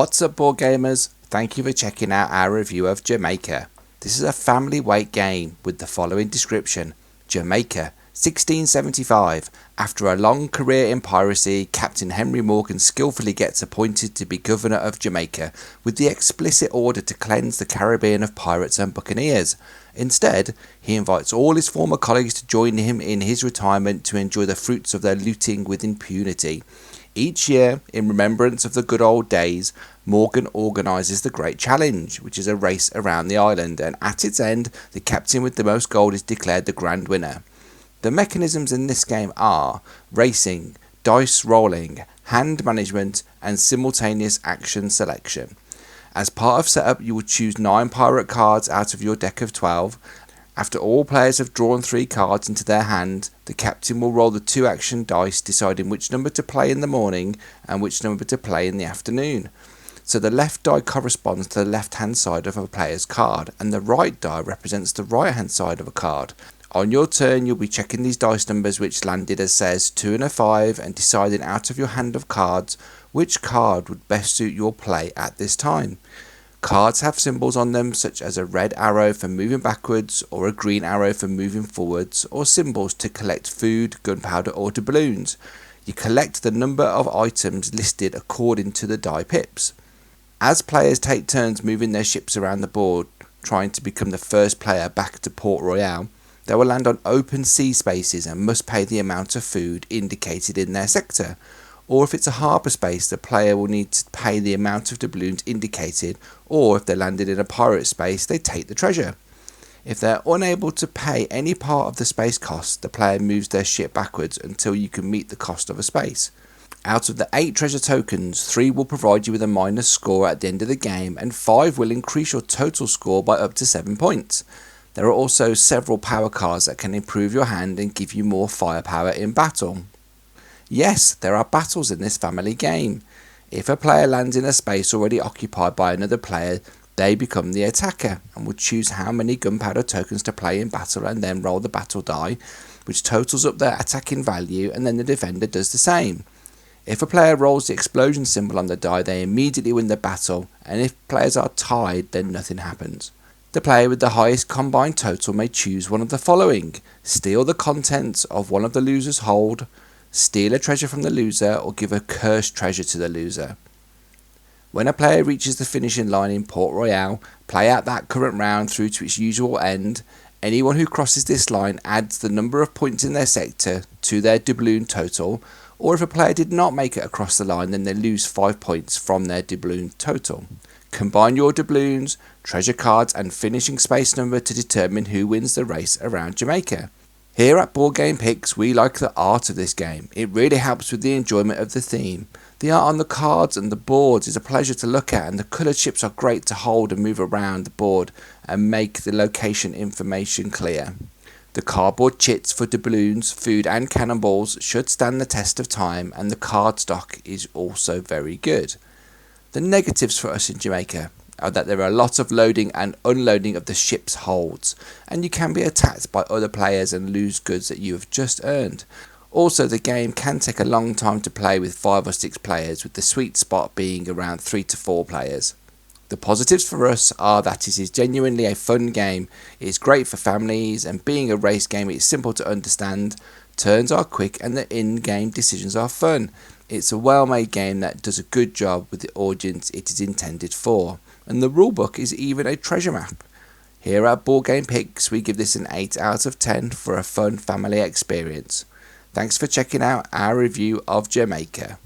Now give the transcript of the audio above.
What's up, board gamers? Thank you for checking out our review of Jamaica. This is a family weight game with the following description. Jamaica, 1675. After a long career in piracy, Captain Henry Morgan skillfully gets appointed to be Governor of Jamaica with the explicit order to cleanse the Caribbean of pirates and buccaneers. Instead, he invites all his former colleagues to join him in his retirement to enjoy the fruits of their looting with impunity. Each year, in remembrance of the good old days, Morgan organises the Great Challenge, which is a race around the island, and at its end, the captain with the most gold is declared the grand winner. The mechanisms in this game are racing, dice rolling, hand management, and simultaneous action selection. As part of setup, you will choose 9 pirate cards out of your deck of 12. After all players have drawn 3 cards into their hand, the captain will roll the 2 action dice, deciding which number to play in the morning and which number to play in the afternoon. So the left die corresponds to the left hand side of a player's card, and the right die represents the right hand side of a card. On your turn, you'll be checking these dice numbers which landed as says 2 and a 5 and deciding out of your hand of cards which card would best suit your play at this time. Cards have symbols on them such as a red arrow for moving backwards or a green arrow for moving forwards, or symbols to collect food, gunpowder or doubloons. You collect the number of items listed according to the die pips. As players take turns moving their ships around the board, trying to become the first player back to Port Royal, they will land on open sea spaces and must pay the amount of food indicated in their sector. Or if it's a harbour space, the player will need to pay the amount of doubloons indicated, or if they landed in a pirate space, they take the treasure. If they're unable to pay any part of the space cost, the player moves their ship backwards until you can meet the cost of a space. Out of the 8 treasure tokens, 3 will provide you with a minus score at the end of the game, and 5 will increase your total score by up to 7 points. There are also several power cards that can improve your hand and give you more firepower in battle. Yes, there are battles in this family game. If a player lands in a space already occupied by another player, they become the attacker and will choose how many gunpowder tokens to play in battle and then roll the battle die, which totals up their attacking value, and then the defender does the same. If a player rolls the explosion symbol on the die, they immediately win the battle, and if players are tied, then nothing happens. The player with the highest combined total may choose one of the following: steal the contents of one of the loser's hold, steal a treasure from the loser, or give a cursed treasure to the loser. When a player reaches the finishing line in Port Royal, play out that current round through to its usual end. Anyone who crosses this line adds the number of points in their sector to their doubloon total, or if a player did not make it across the line, then they lose 5 points from their doubloon total. Combine your doubloons, treasure cards and finishing space number to determine who wins the race around Jamaica. Here at Board Game Pix, we like the art of this game. It really helps with the enjoyment of the theme. The art on the cards and the boards is a pleasure to look at, and the coloured ships are great to hold and move around the board and make the location information clear. The cardboard chits for doubloons, food and cannonballs should stand the test of time, and the card stock is also very good. The negatives for us in Jamaica are that there are lots of loading and unloading of the ship's holds, and you can be attacked by other players and lose goods that you have just earned. Also, the game can take a long time to play with 5 or 6 players, with the sweet spot being around 3 to 4 players. The positives for us are that it is genuinely a fun game. It is great for families, and being a race game, it is simple to understand, turns are quick, and the in-game decisions are fun. It's a well-made game that does a good job with the audience it is intended for, and the rulebook is even a treasure map. Here at Board Game Pix, we give this an 8 out of 10 for a fun family experience. Thanks for checking out our review of Jamaica.